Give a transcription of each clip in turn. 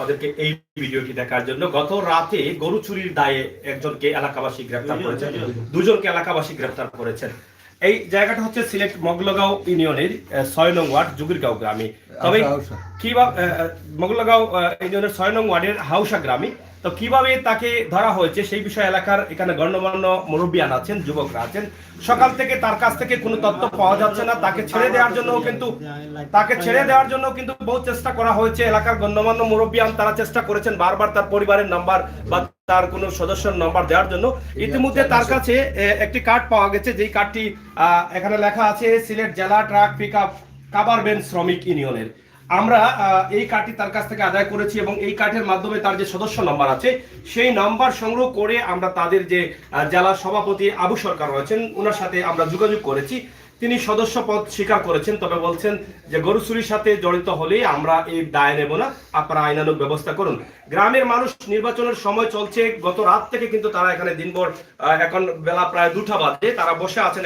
আপনাদেরকে এই ভিডিওটি দেখার জন্য। গত রাতে গরু চুরির দায়ে একজনকে এলাকাবাসী গ্রেফতার করেছেন, দুজনকে এলাকাবাসী গ্রেফতার করেছেন। এই জায়গাটা হচ্ছে সিলেট মগলগাঁও ইউনিয়নের ৬ নং ওয়ার্ড জুগিরগাঁও গ্রামে। তবে কিভাবে মগলগাঁও ইউনিয়নের ৬ নং ওয়ার্ডের হাউসা গ্রামে, তো কিভাবে তাকে ধরা হয়েছে সেই বিষয়ে এলাকার এখানে গণ্যমান্য মুরব্বিয়ান আছেন, যুবকরা আছেন। সকাল থেকে তার কাছ থেকে কোনো তথ্য পাওয়া যাচ্ছে না। তাকে ছেড়ে দেওয়ার জন্য কিন্তু বহু চেষ্টা করা হয়েছে। এলাকার গণ্যমান্য মুরব্বিয়ান তারা চেষ্টা করেছেন বারবার তার পরিবারের নাম্বার বা তার কোনো সদস্যের নাম্বার দেওয়ার জন্য। ইতিমধ্যে তার কাছে একটি কার্ড পাওয়া গেছে, যেই কার্ডটি এখানে লেখা আছে সিলেট জেলা ট্রাক পিকআপ কাভার ভ্যান শ্রমিক ইউনিয়নের। আমরা এই কার্ডটি তার কাছ থেকে আদায় করেছি এবং এই কার্ডের মাধ্যমে তার যে সদস্য নাম্বার আছে সেই নাম্বার সংগ্রহ করে আমরা তাদের যে জেলা সভাপতি আবু সরকার রয়েছেন ওনার সাথে আমরা যোগাযোগ করেছি। তিনি সদস্য পদ স্বীকার করেছেন, তবে বলছেন যে গরু চুরির সাথে জড়িত হলে আমরা এই দায় নেব না, আপনারা আইনানুগ ব্যবস্থা করুন। গ্রামের মানুষ নির্বাচনের সময় চলছে, গত রাত থেকে কিন্তু তারা এখানে দিনভর, এখন বেলা প্রায় 2টা বাজে, তারা বসে আছেন।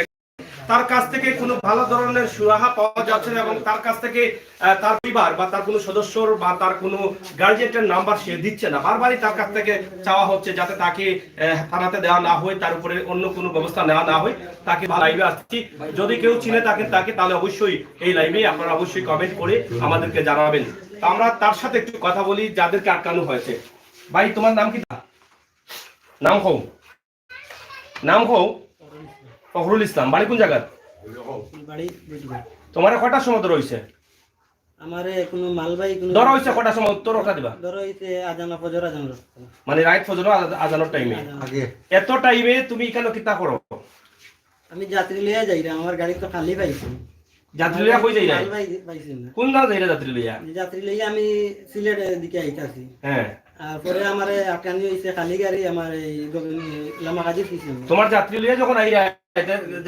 তার কাছ থেকে কোনো ভালো ধরনের সুরাহা পাওয়া যাচ্ছে না এবং তার কাছ থেকে তার পরিবার বা তার কোনো সদস্যর বা তার কোনো গার্জিয়ানের নাম্বার সে দিচ্ছে না। বারবারই তার কাছ থেকে চাওয়া হচ্ছে যাতে তাকে থানাতে দেওয়া না হয়, তার উপরে অন্য কোনো ব্যবস্থা নেওয়া না হয়। তাকে লাইভে আসছি, যদি কেউ চিনে থাকেন তাকে, তাহলে অবশ্যই এই লাইভে আপনারা অবশ্যই কমেন্ট করে আমাদেরকে জানাবেন। আমরা তার সাথে একটু কথা বলি যাদেরকে আটকানো হয়েছে। ভাই তোমার নাম কি? নাম হও ফখরুল ইসলাম। বাড়ি কোন জায়গা? তোমার কটার সময় ধর হইছে? আমারে কোনো মালবাই কোনো ধর হইছে কটার সময়? উত্তর ওটা দিবা। ধর হইছে আজান ফজর, আজান মানে রাত ফজর আজানের টাইমে। আগে এত টাইমে তুমি কেন কিতা করো? আমি যাত্রী লইয়া যাই না, আমার গাড়ি তো খালি পাইছি। যাত্রী লইয়া কই যাই না? মালবাই পাইছি না। কোন না যাই না যাত্রী লইয়া? যাত্রী লইয়া আমি সিলেট দিকে আইতাছি। হ্যাঁ, আর পরে আমারে আটকানি হইছে খালি গাড়ি, আমার এই লামাকাজি দিছে। তোমার যাত্রী লইয়া যখন আইরা,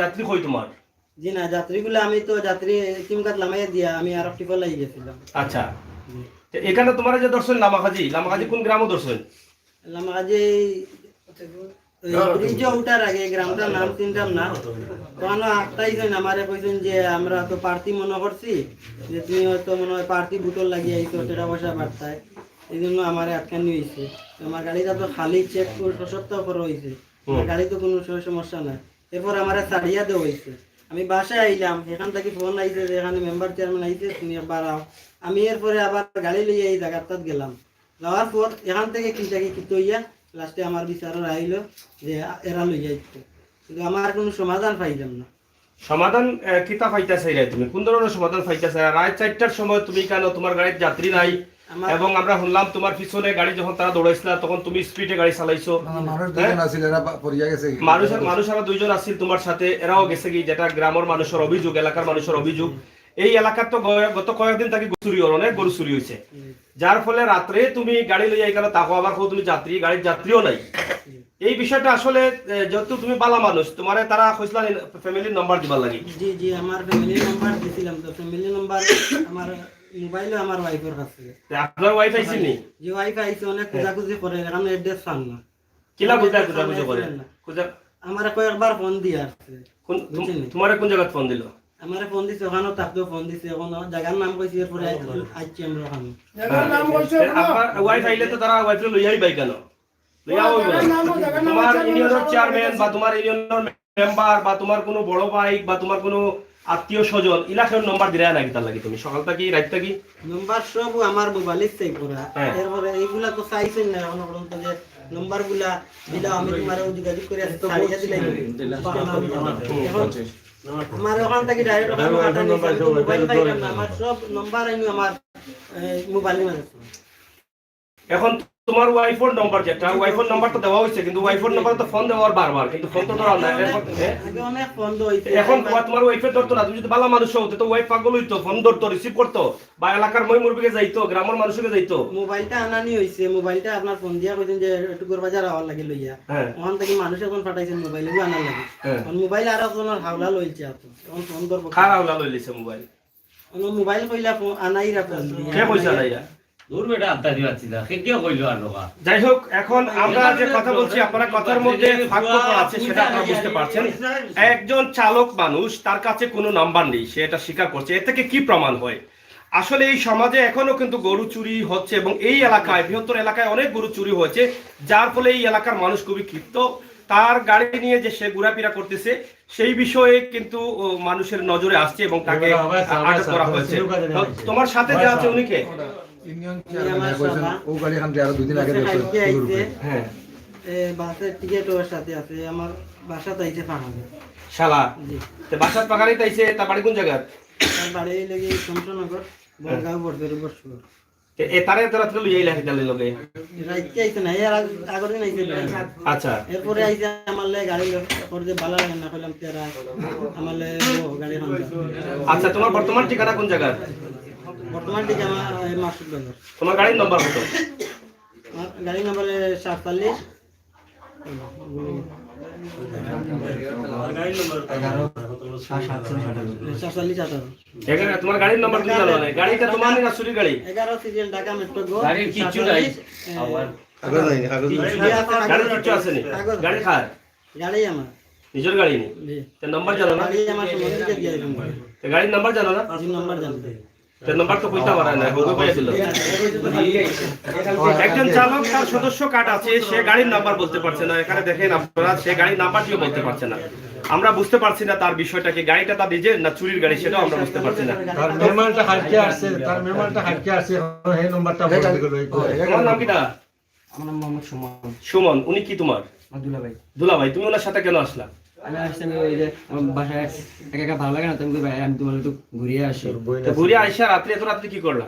যাত্রী কই তোমার? জি না, যাত্রীগুলো আমি তো যাত্রী টিমকাত লামাইয়া দিয়া আমি আর একটি পলাই গেছিলাম। আচ্ছা, এখানে তোমার যে দর্শন লামাকাজি কোন গ্রামও দর্শন? লামাকাজি ব্রিজ উঠার আগে গ্রামটার নাম চিনতাম না। তখন আটটাইছেন আমারে কইছেন যে আমরা তো প্রার্থী মনে করছি, যে তুমি হয়তো মনে হয় প্রার্থী বুটল লাগিয়ে আইছো টাকা পয়সা বার্তায়, এই জন্য আমারে আটকানি হয়েছে। আমার গাড়িটা তো খালি চেক সপ্তাহ করে হয়েছে, গাড়ি তো কোনো সমস্যা নাই। এরপর আমারে ছাড়িয়া দেওয়া হয়েছে। আমি বাসায় আইলাম, এখান থেকে ফোন আইছে যে এখানে মেম্বার চেয়ারম্যান আইছে, তুমি একবার আও। আমি এরপরে আবার গাড়ি লইয়া এই জায়গাটাত গেলাম। যাওয়ার পর এখান থেকে কি তৈয়া লাস্টে আমার বিচারর আইল যে এরা লই যাইতো, কিন্তু আমার কোনো সমাধান পাইলাম না। সমাধান কিতা পাইতাছে? তুমি কোন ধরনের সমাধান পাইতাছে? রাত 4টার সময় তুমি কেন, তোমার গাড়ির যাত্রী নাই এবং আমরা শুনলাম তোমার পিছনে গাড়ি যখন তারা দৌড়াইছিল তখন তুমি স্পিডে গাড়ি চালাইছো। মানুষ আরো 2জন আসছিল তোমার সাথে, এরাও গেছে কি, যেটা গ্রামের মানুষের অভিযোগ, এলাকার মানুষের অভিযোগ। এই এলাকার তো গত কয়েকদিন তাকে অনেক গরু চুরি হয়েছে, যার ফলে রাত্রে তুমি গাড়ি লইয়া গেল, তাকে আবার তুমি যাত্রী, গাড়ির যাত্রীও নাই। এই বিষয়টা আসলে যেহেতু তুমি বালা মানুষ, তোমার তারা কইছিল ফ্যামিলির নাম্বার দিবার লাগি। জি জি, আমার ফ্যামিলির নাম্বার দিছিলাম, তো ফ্যামিলি নাম্বার আমার মোবাইলে আমার ওয়াইফের কাছে। আপনার ওয়াইফ আইছিনি? জি, ওয়াইফ আইছে, অনেক খোঁজাখুঁজি করে, এখন অ্যাড্রেস পান না। কিলা খোঁজাখুঁজি করে? আমার কয়েকবার ফোন দিয়ে আসছে। তোমার কোন জায়গা ফোন দিল? আমারে ফোন দিছে, ওখানেও তাকেও ফোন দিছে, এখন জায়গার নাম কইছে, এরপরে আইছি আমরা ওখানে। আপনার ওয়াইফ আইলে তো তারা ওয়াইফ লইয়াই বাই কেন? তোমার ইউনিয়নের চেয়ারম্যান বা তোমার ইউনিয়নের মেম্বার বা তোমার কোনো বড় ভাই বা তোমার কোনো আত্মীয় স্বজন ইলাকার নাম্বার দিরা নাকি তার লাগি? তুমি সকাল থেকে রাত থেকে নাম্বার সব আমার মোবাইলে সেভ করা, এরপরে এইগুলা তো চাইছেন না এখন পর্যন্ত যে নাম্বার গুলা দিলা আমি তোমার যোগাযোগ করে ছাড়িয়ে দিলাই। আমার ওখান থেকে ডাইরেক্ট মোবাইল পাইলাম না, আমার সব নাম্বার আমি আমার মোবাইলে আছে। এখন তোমার ওয়াইফোর নাম্বার, যেটা ওয়াইফোর নাম্বারটা দেওয়া হয়েছে, কিন্তু ওয়াইফোর নাম্বার তো ফোন দেওয়ার বারবার, কিন্তু ফোন তো ধরা না। এখন তোমার ওয়াইফের ধরতো না, তুমি যদি ভালো মানুষ হতো তো ওয়াইফ পাগল হইতো, ফোন ধরতো, রিসিভ করতো, বা এলাকার মই মুরবিকে যাইতো, গ্রামের মানুষকে যাইতো। মোবাইলটা আনানি হইছে, মোবাইলটা আপনার ফোন দিয়া কইছেন যে একটু বাজার আওয়ার লাগে লইয়া, ওখান থেকে মানুষ এখন পাঠাইছেন মোবাইলে আনার লাগে। মোবাইল আর আপনার হাওলা লইছে, এখন ফোন ধরবো। কার হাওলা লইছে মোবাইল? মোবাইল কইলা আনাইরা ফোন দিয়া। কে কইছে আনাইরা? যাই হোক, এখন আমরা যে কথা বলছি আপনারা কথার মধ্যে ফাঁক আছে সেটা আপনারা বুঝতে পারছেন। একজন চালক মানুষ, তার কাছে কোনো নাম্বার নেই, সে এটা স্বীকার করছে। এর থেকে কি প্রমাণ হয়? আসলে এই সমাজে এখনো কিন্তু গরু চুরি হচ্ছে এবং এই এলাকায় বৃহত্তর এলাকায় অনেক গরু চুরি হয়েছে, যার ফলে এই এলাকার মানুষ খুবই ক্ষিপ্ত। তার গাড়ি নিয়ে যে সে ঘোরাফেরা করতেছে সেই বিষয়ে কিন্তু মানুষের নজরে আসছে এবং তাকে আটক করা হয়েছে। তোমার সাথে যে আছে উনি কে? হ্যাঁ, বাসের টিকিট ওর সাথে আছে, আমার বাসাতে আইছে পাঠাবে শালা জি। তে বাসার পাকারি তাইছে, তার বাড়ি কোন জায়গা? তার বাড়ি লেগে শমশনগর বনগাঁও বর্ধের উপর শুরু এ তারে রাত্রে লইয়া ইলা হিতালে লগে। রাইতে আইছে না, এর আগের দিন আইছে। আচ্ছা, এরপরে আইছে আমার লাগে গাড়ি করে ভালো লাগে না, কইলাম তেরা আমার লাগে গাড়ি হামলা। আচ্ছা, তোমার বর্তমান ঠিকানা কোন জায়গা? বর্তমান দিকে আমার মাসুদ বাজার। তোমার গাড়ির নাম্বার কত? আমার গাড়ি নাম্বার 47 তোমার গাড়ির নাম্বার তুমি জানো না? গাড়িটা তোমার না চুরি গাড়ি? 11 সিরিয়াল ঢাকা মেট্রো গো। গাড়ির কিচ্ছু নাই। গাড়ির কিচ্ছু আছে নি? গাড়ি খায়? গাড়ি আমার নিজের গাড়ি নি? জি। তে নাম্বার জানো না? গাড়ি আমার সম্বন্ধে দিয়ে দিলাম। তে গাড়ির নাম্বার জানো না? জি নাম্বার জানতে। তে নাম্বার তো কইতে পারে না, গুগল পে দিল। একজন চালক তার সদস্য কার্ড আছে, সে গাড়ির নাম্বার বলতে পারছে না। এখানে দেখেন আপনারা, সে গাড়ির নাম্বারটিও বলতে পারছে না। আমরা বুঝতে পারছি না তার বিষয়টা কি, গাড়িটা তার নিজের না চুরির গাড়ি সেটাও আমরা বুঝতে পারছি না। তার মেহমানটা হারকে আসছে, এই নাম্বারটা বলতে গেল। তোমার নাম কিটা? আমার নাম মোহাম্মদ সুমন। সুমন। উনি কি তোমার? আব্দুল্লাহ ভাই। দুলা ভাই, তুমি ওনার সাথে কেন আসলা? আমি আসছি, আমি ওই যে আমার বাসায় একা একা ভালো লাগে না, তুমি ভাই আমি তোমার একটু ঘুরিয়ে আসি। তো ঘুরে আইসা রাত্রে, এত রাত্রে কি করলা?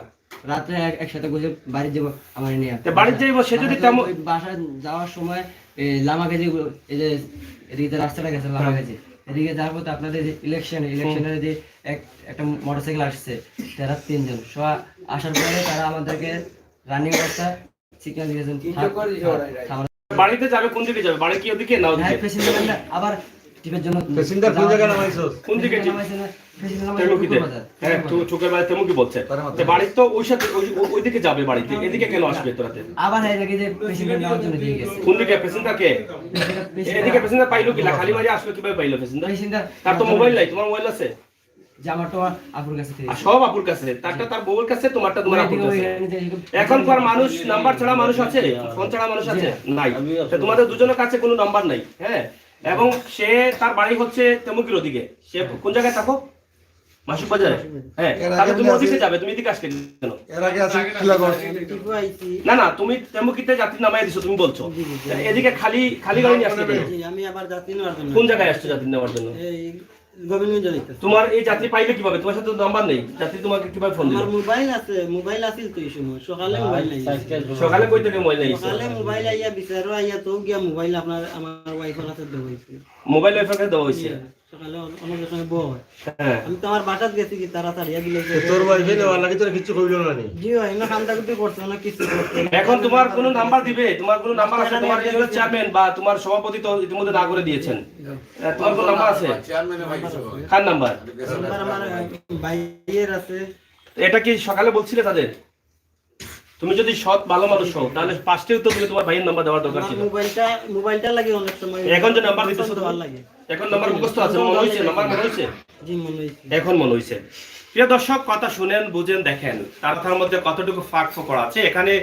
রাত্রে একসাথে বসে বাড়ি যাবো আমার নিয়ে। তো বাড়িতে যাইবো, সে যদি তেমন ওই বাসায় যাওয়ার সময় এই লামাগাজি, এই যে এদিকে রাস্তাটা গেছে লামাগাজি, এদিকে যাওয়ার পথে আপনাদের যে ইলেকশনের যে একটা মোটরসাইকেল আসছে, তারা 3 জন সবাই আসার পরে তারা আমাদেরকে রানিং অবস্থা সিগন্যাল দিয়েছেন। বাড়িতে যাবে, কোন দিকে যাবে? বাড়ি কি ওদিকে না ওদিকে? আবার টিপের জন্য প্যাসেঞ্জার কোন জায়গায় নামাইছস? কোন দিকে? তেমুকিতে। হ্যাঁ, চোখের বাড়ি তেমুকি বলছে। তো বাড়ি তো ওই সাথে ওইদিকে যাবে বাড়িতে, এদিকে কেন আসবে তোরাতে? আবার এই দেখি যে পেশেন্ট নেওয়ার জন্য দিয়ে গেছে। কোন দিকে প্যাসেঞ্জার কে? এদিকে প্যাসেঞ্জার পাইলো কি? খালি মারি আসলো কিভাবে পাইলো প্যাসেঞ্জার? তার তো মোবাইল নাই, তোমার মোবাইল আছে? যে আমারটা আপুর কাছে থেকে। আর সব আপুর কাছে, তারটা তার বউয়ের কাছে, তোমারটা তোমার আপুর কাছে। এখনকার মানুষ নাম্বার ছাড়া মানুষ আছে? ফোন ছাড়া মানুষ আছে? নাই। তো তোমাদের দুজনের কাছে কোনো নাম্বার নাই। হ্যাঁ, এবং সে তার বাড়ি হচ্ছে তেমুকির ওদিকে। সে কোন জায়গায় থাকো? মাসুদ বাজারে। হ্যাঁ, তাহলে তুমি ওদিকে যাবে, তুমি এদিকে আসলে কেন? এর আগে আছে কিলাগড়। টিপু আইছি। না না, তুমি তেমুকিতে যাত্রী নামাই দিছো, তুমি বলছো। এদিকে খালি খালি গাড়ি নিয়ে আসতে জি, আমি আবার যাত্রী নেওয়ার জন্য। কোন জায়গায় আসছো যাত্রী নেওয়ার জন্য? এই গোবিন্দগঞ্জ যাইতেছি। তোমার এই যাত্রী পাইলে কিভাবে? তোমার সাথে তো নাম্বার নেই, যাত্রী তোমাকে কিভাবে ফোন দিল? আমার মোবাইল আছে, মোবাইল আছিল তো এই সময়। সকালে মোবাইল নাই। সকালে কই থেকে মোবাইল নিয়েছো? সকালে মোবাইল আইয়া বিচারো আইয়া তো গিয়া মোবাইল আপনার আমার ওয়াইফের কাছে দেওয়া হয়েছে। মোবাইল ওয়াইফাই দেওয়া হয়েছে? সকালে অনেক সময় বউ হয়। হ্যাঁ। আমি তো আমার বাসাত গেছি কি তাড়াতাড়ি দিলে যে তোর ওয়াইফে দেওয়ার লাগে তোর কিছু কইলো না নি? জি হয় না, খামটা করতে করতে না কিছু করতে। এখন তোমার কোনো নাম্বার দিবে? তোমার কোনো নাম্বার আছে? তোমার ইউনিয়ন চেয়ারম্যান বা তোমার সভাপতি তো ইতিমধ্যে না করে দিয়েছেন। তোমার কোনো নাম্বার আছে? কার নাম্বার? নাম্বার আমার ভাইয়ের আছে। এটা কি সকালে বলছিলে তাদের? তুমি যদি সৎ ভালো মানুষ হও তাহলে ফার্স্টেও তো তুমি তোমার ভাইয়ের নাম্বার দেওয়ার দরকার আমার ছিল। মোবাইলটা লাগে অনেক সময়। এখন যে নাম্বার দিতেছো ভালো লাগে। এখন নাম্বার মুখস্থ আছে, মনে হইছে? নাম্বার মনে হইছে? জি মনে হইছে। এখন মনে হইছে। প্রিয় দর্শক, কথা শুনেন, বুঝেন, দেখেন তার মধ্যে কতটুকু ফাঁক ফোকর আছে। এখানে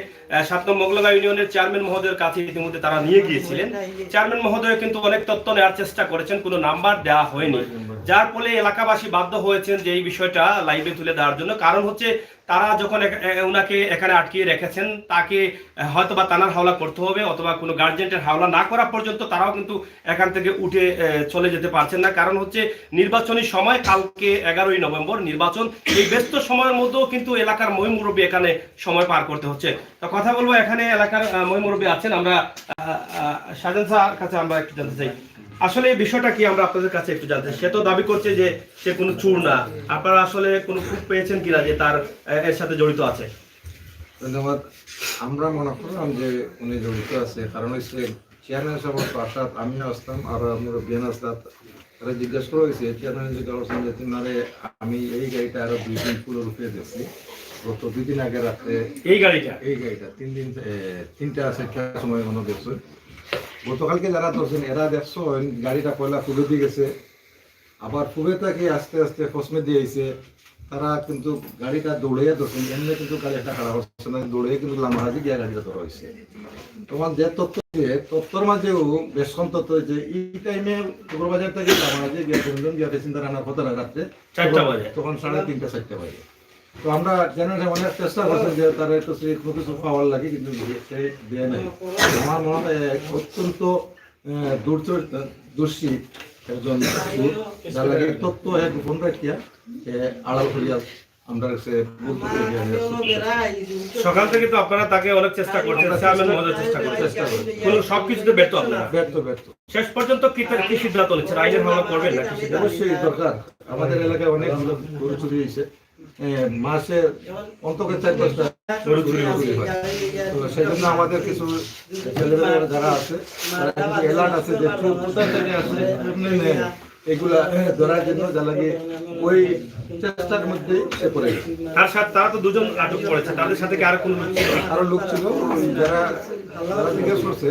7 নং মোগলগা ইউনিয়নের চেয়ারম্যান মহোদয়ের কাছে ইতিমধ্যে তারা নিয়ে গিয়েছিলেন। চেয়ারম্যান মহোদয় কিন্তু অনেক তথ্য নেওয়ার চেষ্টা করেছেন, কোনো নাম্বার দেওয়া হয়নি, যার ফলে এলাকাবাসী বাধ্য হয়েছেন যে এই বিষয়টা লাইভে তুলে দেওয়ার জন্য। কারণ হচ্ছে তারা যখন ওনাকে এখানে আটকিয়ে রেখেছেন, তাকে হয়তো বা থানার হাওলা করতে হবে অথবা কোনো গার্জেন্টের হাওলা না করা পর্যন্ত তারাও কিন্তু এখান থেকে উঠে চলে যেতে পারছেন না। কারণ হচ্ছে নির্বাচনী সময়, কালকে 11ই নভেম্বর নির্বাচন। এই ব্যস্ত সময়ের মধ্যেও কিন্তু এলাকার মই মুরব্বী এখানে সময় পার করতে হচ্ছে। তো কথা বলবো, এখানে এলাকার মই মুরব্বী আছেন। আমরা শাহজাহান স্যার কাছে আমরা একটু জানতে চাই, আসলে এই বিষয়টা কি আমরা আপনাদের কাছে একটু জানতে। সে তো দাবি করছে যে সে কোনো চোর না, আপনারা আসলে কোনো খুব পেয়েছেন কিনা যে তার এর সাথে জড়িত আছে? ধন্যবাদ। আমরা মনে করলাম যে উনি জড়িত আছে, কারণ হচ্ছে চেয়ারম্যান সাহেবের পাশাত আমিও আসতাম আর আমার বিয়ান আসতাম। তারা জিজ্ঞেস করা হয়েছে, চেয়ারম্যান জিজ্ঞাসা করছেন যে তিনারে আমি এই গাড়িটা আরো 2 দিন পুরো রূপে দেখছি। গত 2 দিন আগে রাতে এই গাড়িটা 3টা 4টার সময় মনে দেখছো। গতকালকে যারা ধরছেন এরা দেখছো গাড়িটা পয়লা ফুলে দিয়ে গেছে, আবার ফুবে থেকে আস্তে আস্তে ফসমে দিয়েছে, তারা কিন্তু গাড়িটা দৌড়িয়ে ধরছেন, এমনি কিন্তু গাড়ি একটা খারাপ হচ্ছে না, দৌড়িয়ে কিন্তু লামাহাজি গিয়ে গাড়িটা ধরা হয়েছে। তোমার যে তথ্য তথ্যর মাঝেও বেশ কম তথ্য হয়েছে এই টাইমে শুক্রবাজার থেকে লামাহাজি গিয়ে তিনজন গিয়ে চিন্তা রান্নার কথা রাখতে 4টা বাজে, তখন 3:30 4টা বাজে। তো আমরা জানি অনেক চেষ্টা করছি যে তারা একটু কোনো কিছু পাওয়ার লাগে, কিন্তু সে দেয় নাই। আমার মনে হয় অত্যন্ত দূরদর্শী একজন যার লাগে তথ্য এক গোপন রাখিয়া আড়াল করিয়া আমরা সকাল থেকে তো আপনারা তাকে অনেক চেষ্টা করছেন, চেয়ারম্যান মহোদয় চেষ্টা করছেন, কোনো সবকিছুতে ব্যর্থ আপনারা। ব্যর্থ শেষ পর্যন্ত কি সিদ্ধান্ত নিচ্ছেন? আইনের মামলা করবেন নাকি? অবশ্যই দরকার। আমাদের এলাকায় অনেক গরু চুরি হয়েছে, মাসে অন্তত 4-5টা গরু চুরি হয়। তো সেই জন্য আমাদের কিছু ছেলেমেয়েরা যারা আছে তারা কিন্তু অ্যালার্ট আছে যে কোথা থেকে আসলে এগুলা ধরার জন্য, যা লাগে ওই চেষ্টার মধ্যে সে পড়ে গেছে। তার সাথে তারা তো দুজন আটক করেছে, তাদের সাথে কি আরো কোনো লোক ছিল? আরো লোক ছিল যারা জিজ্ঞেস করছে,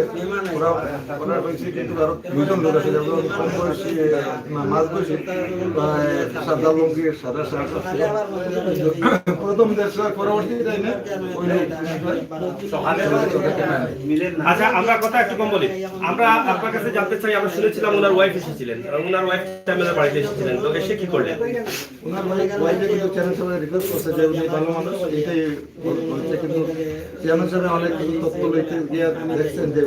ওরা হয়েছে কিন্তু আরো 2জন লোক আছে, যেমন কম বয়সী মাঝ বয়সী সাদা লুঙ্গি সাদা শার্ট আছে। প্রথম দেশের পরবর্তী টাইমে ওই আচ্ছা, আমরা কথা একটু কম বলি। আমরা আপনার কাছে জানতে চাই, আমরা শুনেছিলাম ওনার ওয়াইফ এসেছিলেন, ওনার ওয়াইফ চ্যানেলের বাড়িতে এসেছিলেন, তো এসে কি করলেন? ওনার ওয়াইফে কিন্তু চ্যানেল সাহেব রিকোয়েস্ট করছে যে উনি ভালো মানুষ, এটাই বলছে। কিন্তু চ্যানেল সাহেব অনেক তথ্য লইতে গিয়ে দেখছেন যে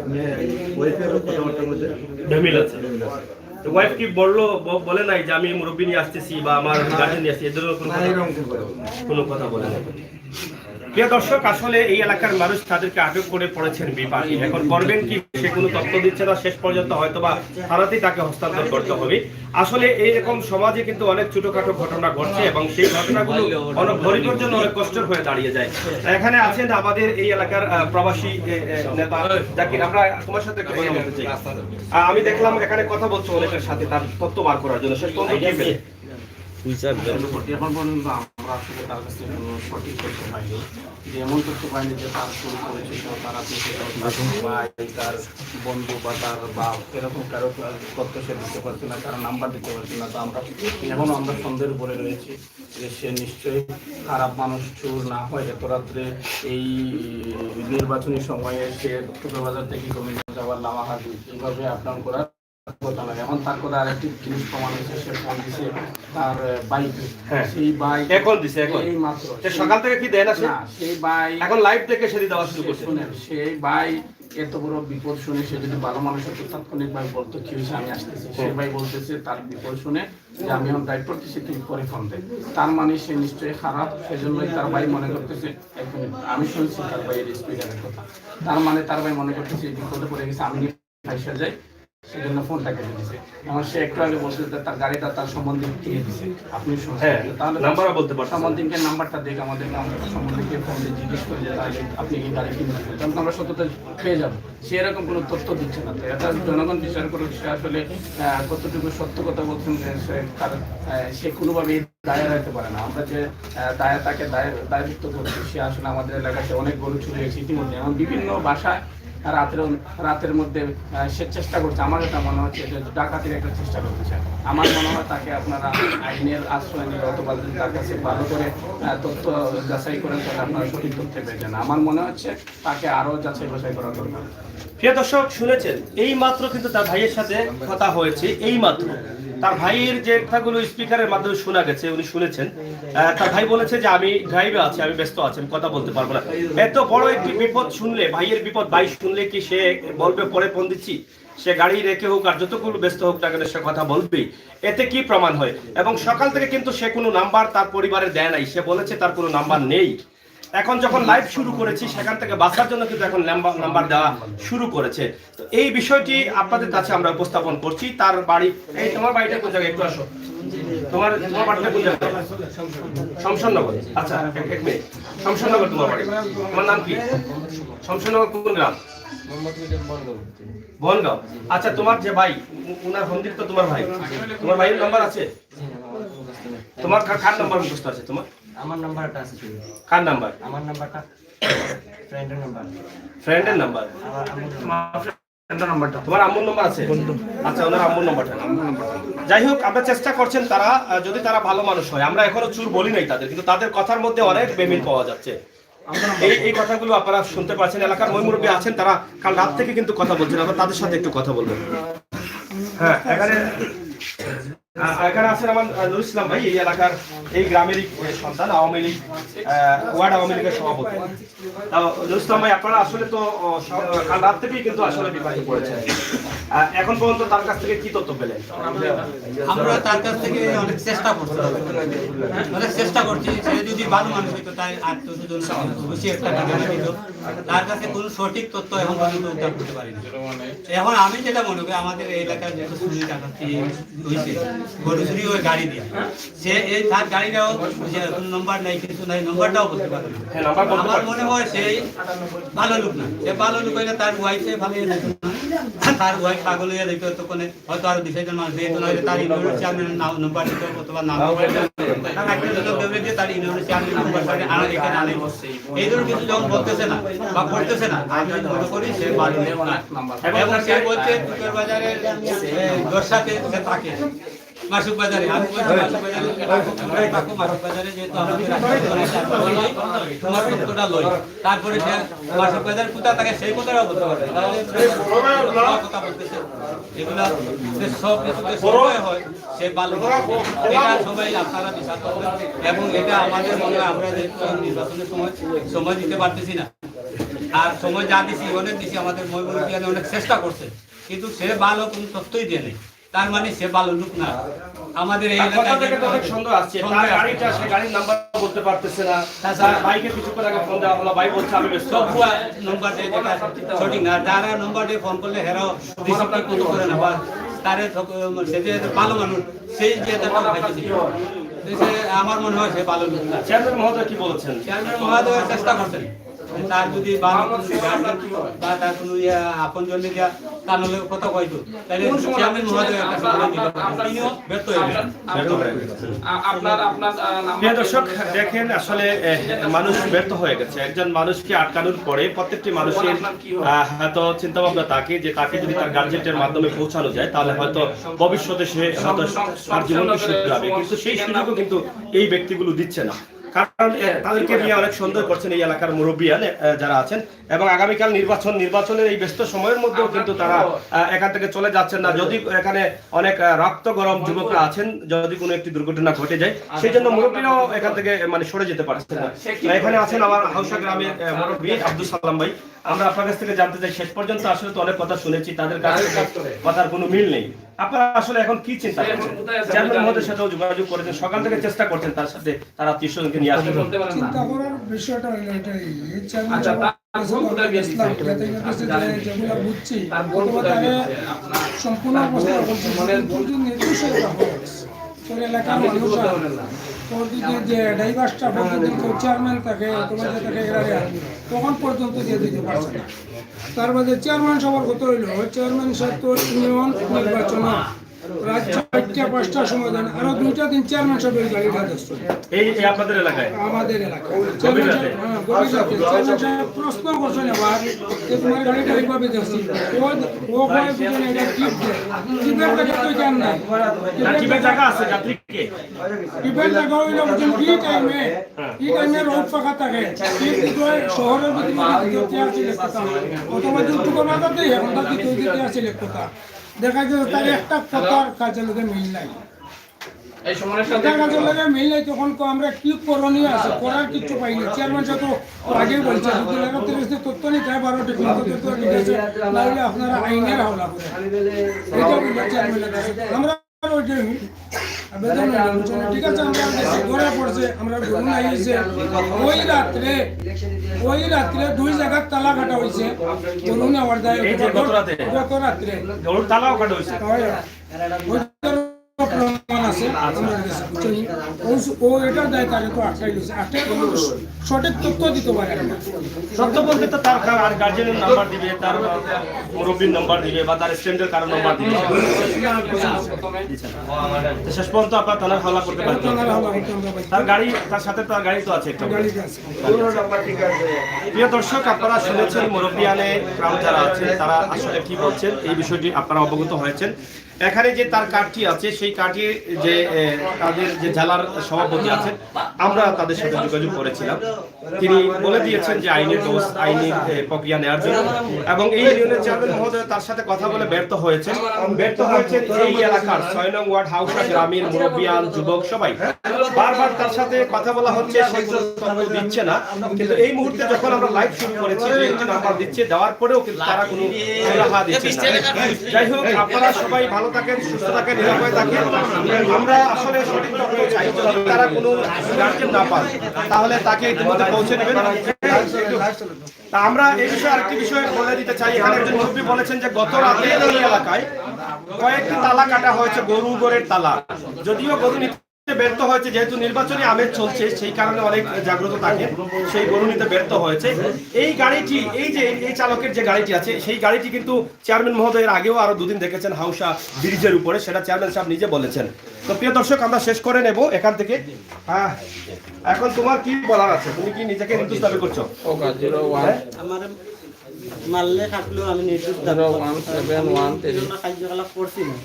ওয়াইফের কথাবার্তার মধ্যে ঝামেলা আছে। ওয়াইফ কি বললো, বলে নাই যে আমি মুরব্বী নিয়ে আসতেছি বা আমার গার্জেন নিয়ে আসছি, এদের কোনো কথা বলে নাই? প্রিয় দর্শক, আসলে এই এলাকার মানুষ তাদেরকে আটক করে পড়েছেন বিপাকে। এখন করবেন কি, সে কোনো তথ্য দিচ্ছে না, শেষ পর্যন্ত হয়তোবা থানাতেই তাকে হস্তান্তর করতে হবে। আসলে এইরকম সমাজে কিন্তু অনেক ছোটখাটো ঘটনা ঘটছে এবং সেই ঘটনাগুলো অনেক গরিবের জন্য অনেক কষ্টের হয়ে দাঁড়িয়ে যায়। এখানে আছেন আমাদের এই এলাকার প্রবাসী নেতা, যাকে আমরা তোমার সাথে কথা বলতে চাই। আমি দেখলাম এখানে কথা বলছো অনেকের সাথে তার তথ্য বার করার জন্য, শেষ পর্যন্ত কি পেলে? এখন পর্যন্ত আমরা আসলে তার কাছে কোনো সঠিক তথ্য পাইনি, যে এমন তথ্য পাইনি যে তার কোনো পরিচিত, তার তার বন্ধু বা তার বাপ এরকম কারো তথ্য সে দিতে পারছে না, কারো নাম্বার দিতে পারছে না। তো আমরা এখনও আমরা সন্দেহের উপরে রয়েছি যে সে নিশ্চয়ই খারাপ মানুষ, চোর না হয় এত রাত্রে এই নির্বাচনী সময়ে সে শুক্রবাজার থেকে কমিটি যাওয়ার লামাহাজি এইভাবে আপ ডাউন করার কথা নয়। এখন তার কথা আরেকটি জিনিস প্রমাণ হয়েছে, সে ফোন দিছে তার বাইক, সেই বাইক এখন দিছে, এখন এই মাত্র সকাল থেকে কি দেয় না, সেই বাইক এখন লাইভ থেকে সেটি দেওয়া শুরু করছে। সেই ভাই এত বড় বিপদ শুনে সে যদি ভালো মানুষের তো তাৎক্ষণিকভাবে বলতো কি হয়েছে আমি আসতেছি, সে ভাই বলতেছে তার বিপদ শুনে যে আমি এখন ড্রাইভ করতেছি, তুমি পরে ফোন দেয়। তার মানে সে নিশ্চয়ই খারাপ, সেজন্যই তার ভাই মনে করতেছে, এক মিনিট আমি শুনছি তার ভাইয়ের স্পিকারের কথা, তার মানে তার ভাই মনে করতেছে বিপদে পড়ে গেছে, আমি ফাইসা যাই, সেজন্য ফোনটা কেটে দিছে। আমার সে একটু আগে বলছে তার গাড়িটা তার সম্বন্ধে কিনে দিছে, আপনি শুনছেন, তাহলে নাম্বারও বলতে পারছেন, সম্বন্ধীকে নাম্বারটা দেখে আমাদের সম্বন্ধীকে ফোন দিয়ে জিজ্ঞেস করে যে তাহলে আপনি কি গাড়ি কিনে দিচ্ছেন, তখন আমরা সত্যতা পেয়ে যাবো। সে এরকম কোনো তথ্য দিচ্ছে না, তো এটা জনগণ বিচার করুক সে আসলে কতটুকু সত্য কথা বলছেন, সে কোনোভাবেই দায় রাখতে পারে না। আমরা যে তাকে দায়ভুক্ত করছি, সে আসলে আমাদের এলাকাতে অনেক গরু চুরি হয়েছে ইতিমধ্যে, এবং বিভিন্ন বাসায় রাতের মধ্যে সে চেষ্টা করছে। আমার এটা মনে হচ্ছে যে ডাকাতির একটা চেষ্টা করছে। আমার মনে হয় তাকে আপনারা আইনের আশ্রয় নিয়ে অথবা তার কাছে ভালো করে তথ্য যাচাই করেন, তাহলে আপনারা সঠিক তথ্য পেয়ে যান। আমার মনে হচ্ছে তাকে আরও যাচাই বাছাই করা দরকার। প্রিয় দর্শক, শুনেছেন এই মাত্র কিন্তু তার ভাইয়ের সাথে কথা হয়েছে, এই মাত্র তার ভাইয়ের যে কথাগুলো স্পিকারের মাধ্যমে শোনা গেছে, উনি শুনেছেন। তার ভাই বলেছে যে আমি ড্রাইভে আছি, আমি ব্যস্ত আছি, আমি কথা বলতে পারবো না। এত বড় একটি বিপদ শুনলে, ভাইয়ের বিপদ ভাই শুনলে কি সে বলবে পরে ফোন দিচ্ছি? সে গাড়ি রেখে হোক আর যতগুলো ব্যস্ত হোক না কেন সে কথা বলবেই। এতে কি প্রমাণ হয়? এবং সকাল থেকে কিন্তু সে কোনো নাম্বার তার পরিবারের দেয় নাই, সে বলেছে তার কোনো নাম্বার নেই। এখন যখন লাইভ শুরু করেছি সেখান থেকে বাঁচার জন্য কিন্তু এখন নাম্বার দেওয়া শুরু করেছে। তো এই বিষয়টি আপনাদের কাছে আমরা উপস্থাপন করছি। তার বাড়ি, এই তোমার বাড়িটা কোন জায়গায়, একটু আসো। তোমার বাড়িটা কোন জায়গায়? শমশাননগর। আচ্ছা, এক মিনিট। শমশাননগর তোমার বাড়ি, তোমার নাম কি? শমশাননগর কোন গ্রাম? বনগাঁও। আচ্ছা, তোমার যে ভাই, উনার মন্দির তো তোমার ভাই, তোমার ভাইয়ের নাম্বার আছে? তোমার কার নাম্বার মুখস্থ আছে তোমার? আমার নাম্বারটা আছে। কার নাম্বার? আমার নাম্বারটা ফ্রেন্ডের নাম্বার। ফ্রেন্ডের নাম্বার? তোমার আম্মুর নম্বর আছে? আচ্ছা, ওনার আম্মুর নম্বরটা যাই হোক, আপনারা চেষ্টা করছেন তারা যদি তারা ভালো মানুষ হয়, আমরা এখনো চুর বলি নাই তাদের, কিন্তু তাদের কথার মধ্যে অনেক বেমিল পাওয়া যাচ্ছে। এই কথাগুলো আপনারা শুনতে পাচ্ছেন। এলাকার মুরব্বী আছেন, তারা কাল রাত থেকে কিন্তু কথা বলছেন, আমরা তাদের সাথে একটু কথা বলবো। হ্যাঁ, এখানে আছেন আমার নুরুল ইসলাম ভাই, এই এলাকার এই গ্রামেরই সন্তান, আওয়ামী লীগ ওয়ার্ড আওয়ামী লীগের সভাপতি। নুরুল ইসলাম ভাই, আপনারা আসলে তো কাল রাত থেকেই কিন্তু আসলে বিবাহিত করেছেন, এখন পর্যন্ত তার কাছ থেকে কি তথ্য পেলেন? আমরা তার কাছ থেকে অনেক চেষ্টা করছি সে যদি ভালো মানুষ হইতো তাই আত্মসুজন বেশি একটা টাকা দিত। তার কাছে কোনো সঠিক তথ্য এখন পর্যন্ত উদ্ধার করতে পারি না। এখন আমি যেটা মনে করি, আমাদের এই এলাকার যেহেতু চুরি ডাকাতি হয়েছে, গরু চুরি ওই গাড়ি দিয়ে, সে এই তার গাড়িটাও কোনো নম্বর নাই, কিছু নাই, নম্বরটাও বলতে পারে না। আমার মনে হয় সেই ভালো লোক না। সে ভালো লোক হইলে তার ওয়াইফে ভালো তার ওয়াইফ পাগল হয়ে দেখতে হতো, হয়তো আরো 2-4 মাস দিয়ে তার ইউনিয়নের চেয়ারম্যানের নম্বর দিত অথবা নাম তার ইউনিয়নের চেয়ারম্যান নম্বর এখানে আনে। এই ধরনের কিছু যখন বলতেছে না বা করতেছে না, আমি মনে করি সে ভালো নাম্বার। এবং সে বলছে টুকের বাজারের দর্শাতে সে থাকে মাসুক বাজারে। আমি বলছি মাসুক বাজারে যেহেতু তোমার তথ্যটা লই, তারপরে সে মাসুক বাজার কোথা থাকে সেই কথাটাও বলতে পারবে। কথা বলতেছে এগুলা সব কিছুতে সময় হয়, সে ভালো। এটা সবাই আপনারা বিচার করবেন। এবং এটা আমাদের মনে হয় আমরা যেহেতু নির্বাচনের সময় দিতে পারতেছি না, আর সময় যা দিছি অনেক দিছি, আমাদের ময়মনসিংহে অনেক চেষ্টা করছে, কিন্তু সে ভালো কোনো তথ্যই দিয়ে নেই। তার মানে সে ভালো লোক না। আমাদের এই এলাকায় সন্দেহ আসছে, তার গাড়িটা, সে গাড়ির নাম্বার বলতে পারতেছে না। তার বাইকে কিছুক্ষণ আগে ফোন দেওয়া হলো, ভাই বলছে আমি ব্যস্ত। সব নম্বর দিয়ে সঠিক না, যারা নম্বর দিয়ে ফোন করলে হেরাও রিসিভ কোনো করে না, বা তারে সে যে ভালো মানুষ সেই যে আমার মনে হয় সে ভালো লোক না। চেয়ারম্যান মহোদয় কি বলেছেন? চেয়ারম্যান মহোদয় চেষ্টা করছেন, তার যদি বা তার কোনো আপন জন কানলে কথা কইতো, তাহলে চেয়ারম্যান মহোদয় একটা সমাধান দিতে পারেন। তিনিও ব্যর্থ হয়ে গেছেন। প্রিয় দর্শক, দেখেন আসলে মানুষ ব্যর্থ হয়ে গেছে। একজন মানুষকে আটকানোর পরে প্রত্যেকটি মানুষের হয়তো চিন্তা ভাবনা থাকে যে তাকে যদি তার গার্জেন্টের মাধ্যমে পৌঁছানো যায়, তাহলে হয়তো ভবিষ্যতে সে হয়তো তার জীবনকে শুধরাবে, কিন্তু সেই সুযোগও কিন্তু এই ব্যক্তিগুলো দিচ্ছে না। কারণ তাদেরকে নিয়ে অনেক সন্দেহ করছেন এই এলাকার মুরব্বিয়ান যারা আছেন, এবং আগামীকাল নির্বাচনের এই ব্যস্ত সময়ের মধ্যেও কিন্তু তারা এখান থেকে চলে যাচ্ছেন না। যদি এখানে অনেক রক্ত গরম যুবকরা আছেন, যদি কোনো একটি দুর্ঘটনা ঘটে যায়, সেই জন্য মুরব্বীরাও এখান থেকে মানে সরে যেতে পারছেন না। এখানে আছেন আমার হাউসা গ্রামের মুরব্বী আব্দুল সালাম ভাই। আমরা আপনার কাছ থেকে জানতে চাই, শেষ পর্যন্ত আসলে তো অনেক কথা শুনেছি, তাদের কাছে কথার কোনো মিল নেই। আপনারা আসলে এখন কি চিন্তা করছেন? চেয়ারম্যান মহোদয়ের সাথেও যোগাযোগ করেছেন, সকাল থেকে চেষ্টা করছেন তার সাথে তার আত্মীয়স্বজনকে নিয়ে আসতে। চিন্তা করার বিষয়টা হলো এটাই, চেয়ারম্যান যেগুলো বুঝছি সম্পূর্ণ অবস্থা নির্দিষ্ট এলাকার মানুষরা যে ডাইভার্সটা চেয়ারম্যান থাকে অথবা যে থাকে এরা তখন পর্যন্ত দিয়ে দিতে পারছে না। তার বাদে চেয়ারম্যান সবার কত হইল, চেয়ারম্যান সাহেব তো ইউনিয়ন নির্বাচন রাত 4টা-5টার সময় দেন, আরো 2টা দিন চেয়ারম্যান সাহেবের গাড়িটা দেখছো এই আপনাদের এলাকায়, আমাদের এলাকায় চেয়ারম্যান সাহেব প্রশ্ন করছেন আবার যে তোমার গাড়িটা এইভাবে দেখছি, ও কয় বুঝেন এটা টিপ দেয়, টিপের টাকা তো জান নাই, টিপের টাকা আছে যাত্রীকে, টিপের টাকা হইলো বুঝেন কি টাইমে রোড ফাঁকা থাকে, কিন্তু শহরের ভিতরে আছে লেখা অথবা দুটো না করতে এখন তার দিতে আছে লেখা দেখা যায় তার একটা কথার কাজের লোকের মিল নাই, এই সময়ের সাথে কাজের লোকের মিল নাই। তখন আমরা কি করণীয় আছে, করার কিছু পাইনি। চেয়ারম্যান সাহেব আগে বলছে যদি লাগাতে গেছে তথ্য নিতে হয় 12টা নাহলে আপনারা আইনের হাওলা করে এটা বলছে চেয়ারম্যানের কাছে। আমরা আবেদন ঠিক আছে, আমরা ধরা পড়ছে, আমরা ঘুম আইছে ওই রাত্রে 2 জায়গায় তালা কাটা হয়েছে, বলুন আমার দায় গত রাত্রে তালাও কাটা হয়েছে। প্রমাণ আছে আছে আমার কাছে বুঝছেন ও এটার দায় তাকে তো আটকাই দিয়েছে আটকাই কোনো সঠিক তথ্য দিতে পারে না সত্য বলতে তো তার আর গার্জেনের নাম্বার দিবে, তার মুরব্বীর নাম্বার দিবে বা তার স্ট্যান্ডের কারো নাম্বার দিবে। তো শেষ পর্যন্ত আপনার থানার হাওলা করতে পারবেন। তার গাড়ি, তার সাথে তার গাড়ি তো আছে একটা। প্রিয় দর্শক, আপনারা শুনেছেন মুরব্বিয়ানে গ্রাম যারা আছে তারা আসলে কি বলছেন, এই বিষয়টি আপনারা অবগত হয়েছেন। এখানে যে তার কার্ডটি আছে, সেই কার্ডে যে তাদের যে জেলার সভাপতি আছেন, আমরা তাদের সাথে যোগাযোগ করেছিলাম। তিনি বলে দিয়েছেন যে আইনের প্রক্রিয়া নেওয়ার জন্য, এবং এই ইউনিয়নের চেয়ারম্যান মহোদয় তার সাথে কথা বলে ব্যর্থ হয়েছেন এই এলাকার 6 নং ওয়ার্ড হাউসা গ্রামের মুরব্বিয়ান যুবক সবাই বারবার তার সাথে কথা বলা হচ্ছে, সে কোনো তথ্য দিচ্ছে না। কিন্তু এই মুহূর্তে যখন আমরা লাইভ শুরু করেছি, নাম্বার দিচ্ছে, দেওয়ার পরেও কিন্তু তারা কোনো সুরাহা দিচ্ছে না। যাই হোক, আপনারা সবাই ভালো থাকেন, সুস্থ থাকেন, নিরাপদে থাকেন। আমরা আসলে সঠিক তথ্য চাই। যদি তারা কোনো গার্জেন না পান, তাহলে তাকে ইতিমধ্যে পৌঁছে দেবেন। তা আমরা এই বিষয়ে আরেকটি বিষয় বলে দিতে চাই। এখানে একজন মুরব্বী বলেছেন যে গত রাতে এই এলাকায় কয়েকটি তালা কাটা হয়েছে, গরুর তালা। যদিও গরু নিতে ব্যর্থ হয়েছে, যেহেতু নির্বাচনী আমেজ চলছে, সেই কারণে অনেক জাগ্রত থাকে, সেই গরু নিতে ব্যর্থ হয়েছে। এই গাড়িটি, এই চালকের যে গাড়িটি আছে, সেই গাড়িটি কিন্তু চেয়ারম্যান মহোদয়ের আগেও আরো দুদিন দেখেছেন হাউসা ব্রিজের উপরে, সেটা চেয়ারম্যান সাহেব নিজে বলেছেন। তো প্রিয় দর্শক, আমরা শেষ করে নেব এখান থেকে। এখন তোমার কি বলার আছে? তুমি কি নিজেকে নির্দোষ দাবি করছো? আমার মারলে থাকলেও আমি নির্দোষ দাবি কার্যকলাপ করছি না।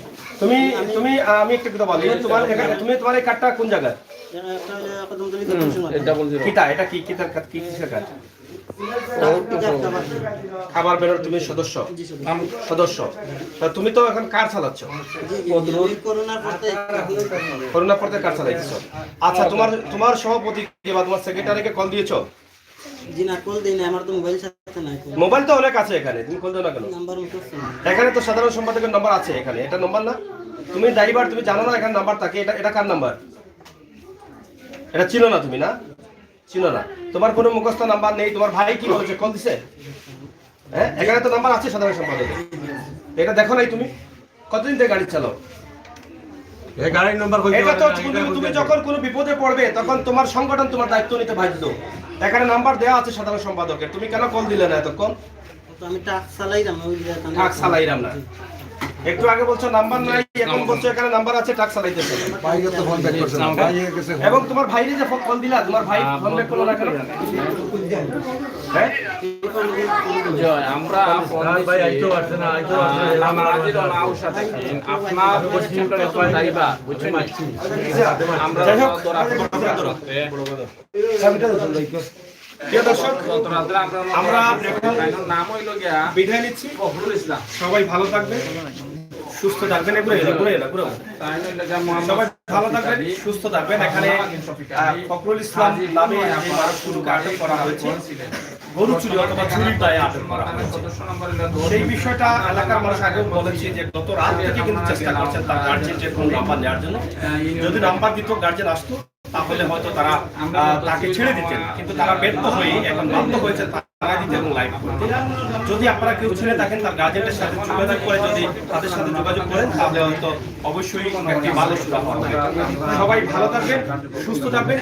তুমি আমি একটা কথা বলি, তোমার এই কার্ডটা কোন জায়গায়? এটা কি কিসের কার্ড? খাবার বেরোর তুমি সদস্য। তুমি তো এখন কার চালাচ্ছ? করোনার পর থেকে কার চালাইছ? আচ্ছা, তোমার সভাপতি বা তোমার সেক্রেটারিকে কল দিয়েছো? জি না, কল দেই না, আমার তো মোবাইল সাথে নাই। মোবাইল তো অনেক আছে এখানে, তুমি কল দাও না কেন? নাম্বার মুখস্থ না। এখানে তো সাধারণ সম্পাদকের নাম্বার আছে, এখানে এটা নাম্বার না? তুমি ড্রাইভার, তুমি জানো না এখানে নাম্বার থাকে? এটা কার নাম্বার? এটা চিনো না তুমি? না চিনো না, তোমার কোনো মুখস্থ নাম্বার নেই। তোমার ভাই কি বলেছে, কল দিছে? হ্যাঁ, এখানে তো নাম্বার আছে সাধারণ সম্পাদকের। এটা দেখো নাই তুমি? কতদিন থেকে গাড়ি চালাও? এই গাড়ির নাম্বার কই? এটা তো তুমি যখন কোনো বিপদে পড়বে, তখন তোমার সংগঠন তোমার দায়িত্ব নিতে বাধ্য। এখানে নাম্বার দেওয়া আছে সাধারণ সম্পাদকের, তুমি কেন কল দিলে না এতক্ষণ? তো আমি টাক্স চালাইলাম, ওই যে টাক চালাইলাম না। একটু আগে বলছো নাম্বার নাই, এখন বলছো এখানে নাম্বার আছে, টাক চালাইতেছো। ভাইকে তো ফোন ব্যাক করছেন না, ভাই গেছে। এবং তোমার ভাইরে যে কল দিলা, তোমার ভাই ফোন ব্যাক করলো না কেন? হ্যাঁ, আমরা ভাই আইতো আসে না, আইতো আসে না। আপনার যাইবা বুঝছেন? আমরা যাই হোক, প্রিয় দর্শক, আমরা নাম হইল গিয়া বিদায় নিচ্ছি। ফখরুল ইসলাম। সবাই ভালো থাকবেন, সুস্থ থাকবেন। সবাই ভালো থাকবেন, সুস্থ থাকবেন। এখানে ফখরুল ইসলাম নামে যে মানুষগুলোকে আটক করা হয়েছে, গরু চুরি অথবা চুরির দায়ে আটক করা হয়েছে। সেই বিষয়টা এলাকার মানুষ আগেও বলেছে যে গত রাত থেকে কিন্তু চেষ্টা করছেন তার গার্জেনের কোনো নাম্বার নেওয়ার জন্য। যদি নাম্বার দিত, গার্জেন আসতো, তাহলে হয়তো তারা তাকে ছেড়ে দিতেন। কিন্তু তারা ব্যর্থ হয়ে এখন বাধ্য হয়েছে তারা দিতে এবং লাইভ করতে। যদি আপনারা কেউ ছেড়ে থাকেন, তার গার্জেনের সাথে যোগাযোগ করে যদি তাদের সাথে যোগাযোগ করেন, তাহলে হয়তো অবশ্যই একটি ভালো সুরাহা হবে। সবাই ভালো থাকবেন, সুস্থ থাকবেন,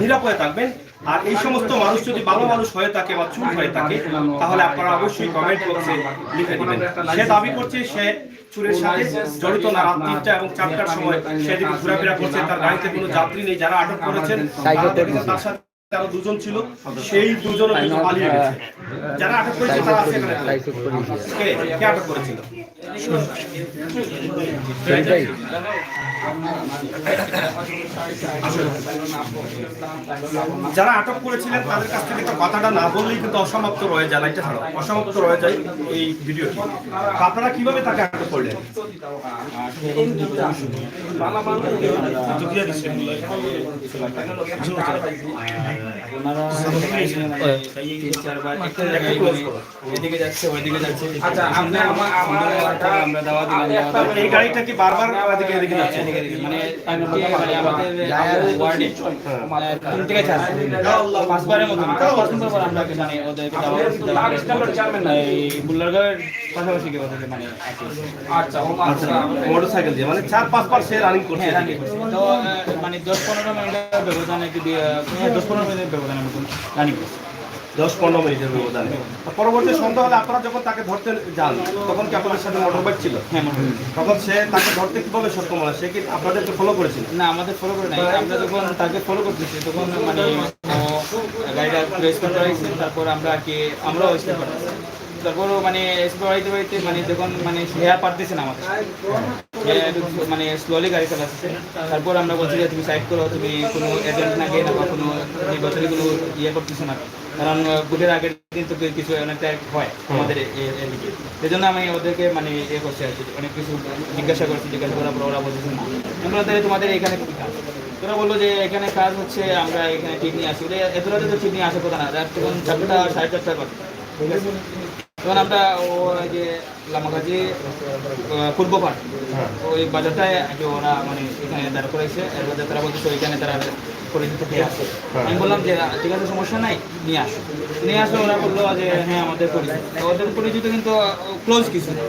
নিরাপদে থাকবেন। আর এই সমস্ত মানুষ যদি ভালো মানুষ হয়ে থাকে বা চুপ হয়ে থাকে, তাহলে আপনারা অবশ্যই কমেন্ট বক্সে লিখে দিবেন। সে দাবি করছে সে চুরের সাথে জড়িত না। রাত 3টা এবং 4টার সময় সেদিকে ঘোরাফেরা করছে, তার গাড়িতে কোনো যাত্রী নেই। যারা আটক করেছেন তার সাথে আরো দুজন ছিল, সেই দুজনও কিন্তু পালিয়ে গেছে। যারা আটক করেছে তারা আছে এখানে। কে আটক করেছিল? যারা আটক করেছিলেন তাদের কাছ থেকে কথাটা না বললেই কিন্তু অসমাপ্ত রয়ে যায়, লাইনটা ছাড়ো, অসমাপ্ত রয়ে যায় এই ভিডিওটি। আপনারা কিভাবে তাকে আটক করলেন? এদিকে যাচ্ছে, ওইদিকে যাচ্ছে। আচ্ছা, আপনি আমার এলাকা আমরা দাওয়া দিলাম। এই গাড়িটা কি বারবার এদিকে এদিকে যাচ্ছে? মানে আমাদের ওয়ার্ডে 3 থেকে 4 5বারের মতো। 5 নম্বর আমরা জানি ওদেরকে দাওয়া চেয়ারম্যান এই বুল্লারগাঁওয়ের পাশাপাশি কেউ ওদেরকে মানে আচ্ছা মোটরসাইকেল দিয়ে মানে 4-5 বার সে রানিং করছে রানিং করছে। তো মানে 10-15 মিনিটের ব্যবধানে কি 10-15 মিনিটের ব্যবধানের মতন রানিং করছে। 10-15 মিনিটের ব্যবধানে। পরবর্তী সন্ধ্যা হলে আপনারা যখন তাকে ধরতে যান তখন কি আপনাদের সাথে মোটরবাইক ছিল? হ্যাঁ মনে হয়। তখন সে তাকে ধরতে কিভাবে সক্ষম হলো? সে কি আপনাদেরকে ফলো করেছিল? না আমাদের ফলো করে নাই, আমরা যখন তাকে ফলো করতেছি তখন মানে গাড়িটা প্রেস করে রাখছে, তারপর আমরা আর কি আমরাও স্পিড বাড়াচ্ছি। তারপরও মানে স্পিড বাড়াইতে বাড়াইতে মানে যখন মানে হেয়ার পারতেছে না আমাদের, মানে স্লোলি গাড়ি চালাচ্ছে। তারপর আমরা বলছি যে তুমি সাইড করো, তুমি কোনো এজেন্ট না গিয়ে না বা কোনো নির্বাচনী কোনো ইয়ে করতেছো না, কারণ ভোটের আগের দিন তো কিছু অনেকটা হয় আমাদের এদিকে। সেই জন্য আমি ওদেরকে মানে ইয়ে করছি আর কি, অনেক কিছু জিজ্ঞাসা করার পর ওরা বলতেছে না এগুলো তোমাদের এখানে কী কাজ? তোরা বললো যে এখানে কাজ হচ্ছে আমরা এখানে ঠিক নিয়ে আসি, ওদের এত রাতে তো ঠিক নিয়ে আসার কথা না, রাত তখন 4টা 4:30 কথা, ঠিক আছে। তখন আমরা ওই যে লামাগাজি পূর্ব পাড় ওই বাজারটায় ওরা মানে এখানে দাঁড় করেছে, এর মধ্যে তারা বলতেছে ওইখানে তারা পরিচিত হয়ে আসে। আমি বললাম যে ঠিক আছে সমস্যা নাই, নিয়ে আসো। ওরা বললো যে হ্যাঁ আমাদের পরিচিত। ওদের পরিচিত কিন্তু ক্লোজ কিছু না,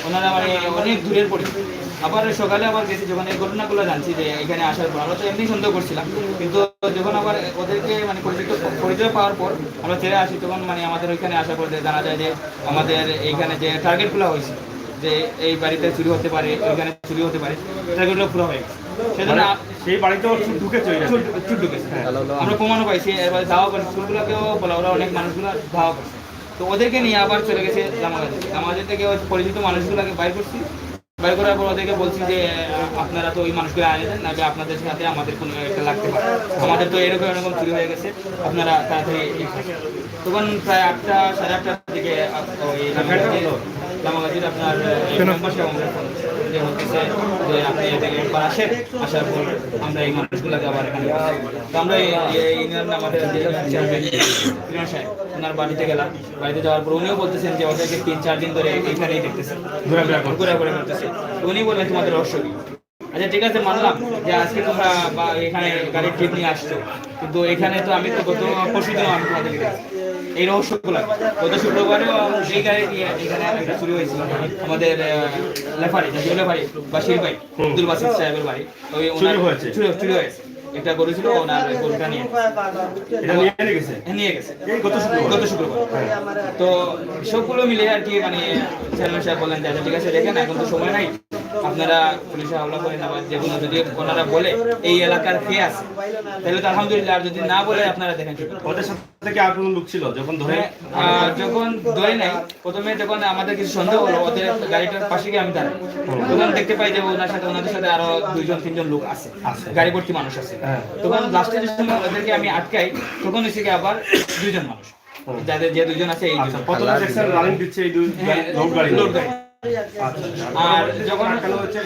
ওনারা মানে অনেক দূরের পরিচিত। আবার সকালে আবার গেছি যখন এই ঘটনাগুলো জানছি যে এখানে আসার পর আমরা তো এমনি সন্দেহ করছিলাম, কিন্তু যখন আবার ওদেরকে মানে পরিচয় পাওয়ার পর আমরা ছেড়ে আসি তখন মানে আমাদের ওইখানে আসার পর জানা যায় যে আমাদের এইখানে যে টার্গেটগুলো হয়েছে যে এই বাড়িতে চুরি হতে পারে, ওইখানে চুরি হতে পারে, টার্গেটগুলো পুরো হয়ে গেছে। সেজন্য সেই বাড়িতে ঢুকেছে, ঢুকেছে। আমরা প্রমাণও পাইছি, এরপরে দাওয়া করে স্কুলগুলোকেও বলা, ওরা অনেক মানুষগুলো দাওয়া করছে। তো ওদেরকে নিয়ে আবার চলে গেছে আমাদের থেকে পরিচিত মানুষগুলোকে বাইর করছি, বাইর করার পর ওদেরকে বলছি যে আপনারা তো ওই মানুষগুলো আনে দেন, নাকি আপনাদের সাথে আমাদের কোনো একটা লাগতে পারে, আমাদের তো এরকম এরকম চুরি হয়ে গেছে, আপনারা তাড়াতাড়ি। তখন প্রায় 8টা 8:30টার দিকে ওই লামাগাজির আপনার যে হচ্ছে যে আপনি এদিকে একবার আসেন, আসার পর আমরা এই মানুষগুলোকে আবার এখানে, তো আমরা ইউনিয়ন আমাদের ইউনিয়ন সাহেব ওনার বাড়িতে গেলাম। বাড়িতে যাওয়ার পর উনিও বলতেছেন যে ওদেরকে 3-4 দিন ধরে এখানেই দেখতেছেন, ঘোরাঘুরি করতেছে। উনি বললেন তোমাদের রহস্য কি? আচ্ছা ঠিক আছে মানলাম যে আজকে তোমরা বা এখানে গাড়ির ট্রিপ নিয়ে আসছো, কিন্তু এখানে তো আমি তো গত পরশু দিনও আমি তোমাদেরকে দেখছি এই রহস্যগুলো। গত শুক্রবারেও এই গাড়ি নিয়ে এখানে একটা চুরি হয়েছিল আমাদের লেফারি বাসির ভাই আব্দুল বাসির সাহেবের বাড়ি, ওই চুরি হয়েছে। একটা গরু ছিল, ওনার গরুটা নিয়ে গেছে গত শুক্রবার। তো সবগুলো মিলে আর কি মানে চেয়ারম্যান সাহেব বললেন যে ঠিক আছে দেখেন এখন তো সময় নাই, আপনারা পুলিশে হামলা করেন, আবার যে কোনো যদি ওনারা বলে এই এলাকার কে আছে তাহলে তো আলহামদুলিল্লাহ, আর যদি না বলে আপনারা দেখেন। ওদের সাথে কি আর কোনো লোক ছিল যখন ধরে? যখন ধরে নাই প্রথমে যখন আমাদের কিছু সন্দেহ হলো, ওদের গাড়িটার পাশে গিয়ে আমি দাঁড়াই, তখন দেখতে পাই যে ওনাদের সাথে আরো 2-3 লোক আছে, গাড়ি ভর্তি মানুষ আছে। তখন লাস্টে যে সময় ওদেরকে আমি আটকাই তখন এসে আবার 2 মানুষ, যাদের যে 2 আছে এই রানিং দিচ্ছে এই লোক গাড়ি। আর যখন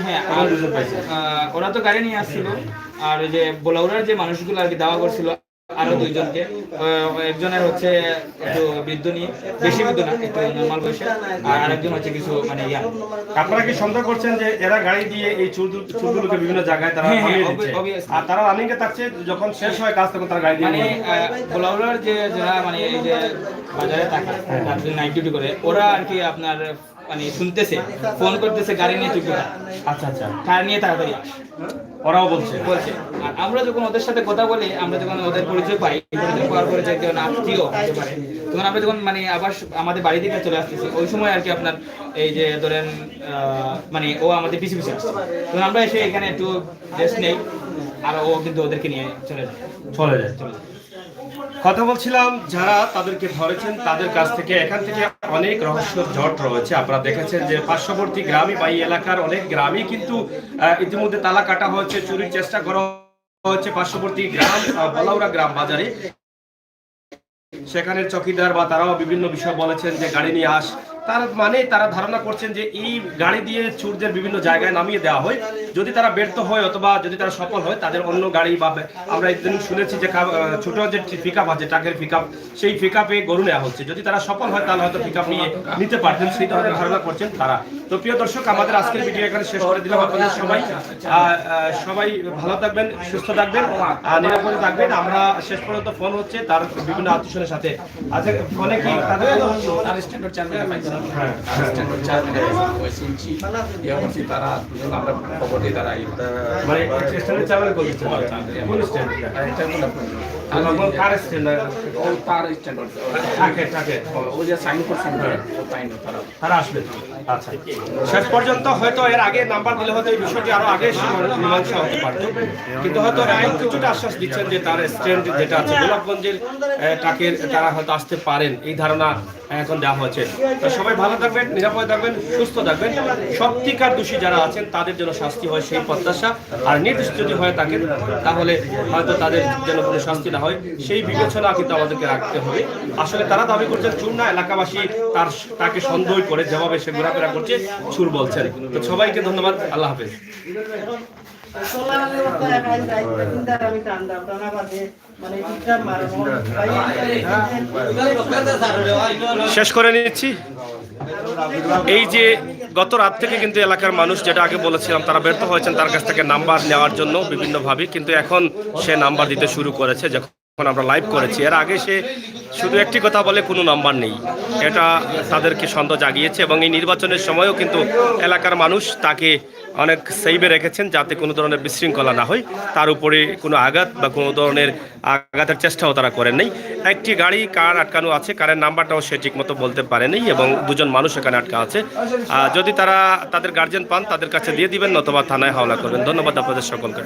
হ্যাঁ ওরা তো গাড়ি নিয়ে আসছিল, আর ওই যে বোলাউরার যে মানুষগুলো আর কি দাওয়া করছিল আরো 2 জনকে, একজনের হচ্ছে একটু বৃদ্ধ নিয়ে, বেশি বৃদ্ধ না, একটু নর্মাল বয়সে, আর আরেকজন হচ্ছে কিছু মানে ইয়া। আপনারা কি সন্দেহ করছেন যে এরা গাড়ি দিয়ে এই চুরগুলোকে বিভিন্ন জায়গায় তারা থামিয়ে দিচ্ছে, আর তারা রানিং এ থাকছে, যখন শেষ হয় কাজ তখন তারা গাড়ি দিয়ে মানে বোলাউরার যে যারা মানে এই যে বাজারে থাকে তার জন্য নাইট ডিউটি করে, ওরা আর কি আপনার মানে শুনতেছে, ফোন করতেছে গাড়ি নিয়ে চুক্তি। আচ্ছা কার নিয়ে তাড়াতাড়ি ওরাও বলছে। আর আমরা যখন ওদের সাথে কথা বলি, আমরা যখন ওদের পরিচয় পাই, পরিচয় পাওয়ার পরে যে কেউ আত্মীয় হতে পারে, তখন আমরা যখন মানে আবার আমাদের বাড়ি থেকে চলে আসতেছি, ওই সময় আর কি আপনার এই যে ধরেন মানে ও আমাদের পিছু আসছে, তখন আমরা এসে এখানে একটু রেস্ট নেই, আর ও কিন্তু ওদেরকে নিয়ে চলে যায়। কথা বলছিলাম যারা তাদেরকে ধরেছেন তাদের কাছ থেকে, এখান থেকে অনেক রহস্য জট রয়েছে। আপনারা দেখেছেন যে পার্শ্ববর্তী গ্রামে বা এই এলাকার অনেক গ্রামই কিন্তু ইতিমধ্যে তালা কাটা হয়েছে, চুরির চেষ্টা করা হয়েছে। পার্শ্ববর্তী গ্রাম বলাউরা গ্রাম বাজারে সেখানে চকিদার বা তারাও বিভিন্ন বিষয় বলেছেন যে গাড়ি নিয়ে আস, তার মানে তারা ধারণা করছেন যে এই গাড়ি দিয়ে চোরদের বিভিন্ন জায়গায় নামিয়ে দেওয়া হয়, যদি তারা ব্যর্থ হয় অথবা যদি তারা সফল হয় তাদের অন্য গাড়ি বা আমরা একদিন শুনেছি যে ছোট যে পিকআপ আছে, ট্রাকের পিকআপ, সেই পিকআপে গরু নেওয়া হচ্ছে, যদি তারা সফল হয় তাহলে হয়তো পিকআপ নিয়ে নিতে পারতেন, সেই ধরনের ধারণা করছেন তারা। তো প্রিয় দর্শক, আমাদের আজকের ভিডিও এখানে শেষ করে দিলাম। আপনাদের সবাই ভালো থাকবেন, সুস্থ থাকবেন, নিরাপদে থাকবেন। আমরা শেষ পর্যন্ত ফোন হচ্ছে তার বিভিন্ন আত্মীয়দের সাথে, আচ্ছা ফোনে কি তাদের হ্যাঁ স্ট্যান্ডার্ড চেয়ারম্যান ওই শুনছি ইয়ে করছি তারা দুজন আমরা খবর দিই তারা মানে স্ট্যান্ডে চালানো করছে কোন স্ট্যান্ড এটা কোন কার স্ট্যান্ড ও তার স্ট্যান্ডার্ড থাকে ও যে সাইন করছেন ও তাই না তারা আসবে। আচ্ছা, শেষ পর্যন্ত হয়তো এর আগে নাম্বার দিলে হয়তো এই বিষয়টি আরো আগে মীমাংসা হতে পারত, কিন্তু হয়তো রায় কিছুটা আশ্বাস দিচ্ছেন যে তার স্ট্যান্ড যেটা আছে গোলাপগঞ্জের টাকের তারা হয়তো আসতে পারেন, এই ধারণা এখন দেওয়া হয়েছে। তো সবাই ভালো থাকবেন, নিরাপদে থাকবেন, সুস্থ থাকবেন। সত্যিকার দোষী যারা আছেন তাদের জন্য শাস্তি হয় সেই প্রত্যাশা, আর নির্দিষ্ট যদি হয়ে থাকেন তাহলে হয়তো তাদের যেন কোনো শাস্তি না হয় সেই বিবেচনা কিন্তু আমাদেরকে রাখতে হবে। আসলে তারা দাবি করছেন চুর না, এলাকাবাসী তাকে সন্দেহ করে যেভাবে সে ঘোরাফেরা করছে চুর বলছেন। তো সবাইকে ধন্যবাদ, আল্লাহ হাফেজ। শেষ করে নিচ্ছি। এই যে গত রাত থেকে কিন্তু এলাকার মানুষ, যেটা আগে বলেছিলাম, তারা ব্যর্থ হয়েছেন তার কাছ থেকে নাম্বার নেওয়ার জন্য বিভিন্নভাবে, কিন্তু এখন সে নাম্বার দিতে শুরু করেছে। যখন আমরা লাইভ করেছি, এর আগে সে শুধু একটি কথা বলে কোনো নাম্বার নেই, এটা তাদেরকে সন্দেহ জাগিয়েছে। এবং এই নির্বাচনের সময়ও কিন্তু এলাকার মানুষ তাকে অনেক সেভে রেখেছেন যাতে কোনো ধরনের বিশৃঙ্খলা না হয়, তার উপরে কোনো আঘাত বা কোনো ধরনের আঘাতের চেষ্টাও তারা করেন নাই। একটি গাড়ি কার আটকানো আছে, কারের নাম্বারটাও সে ঠিকমতো বলতে পারেনি, এবং দুজন মানুষ এখানে আটকা আছে। যদি তারা তাদের গার্জেন পান তাদের কাছে দিয়ে দিবেন, অথবা থানায় হাওলা করবেন। ধন্যবাদ আপনাদের সকলকে।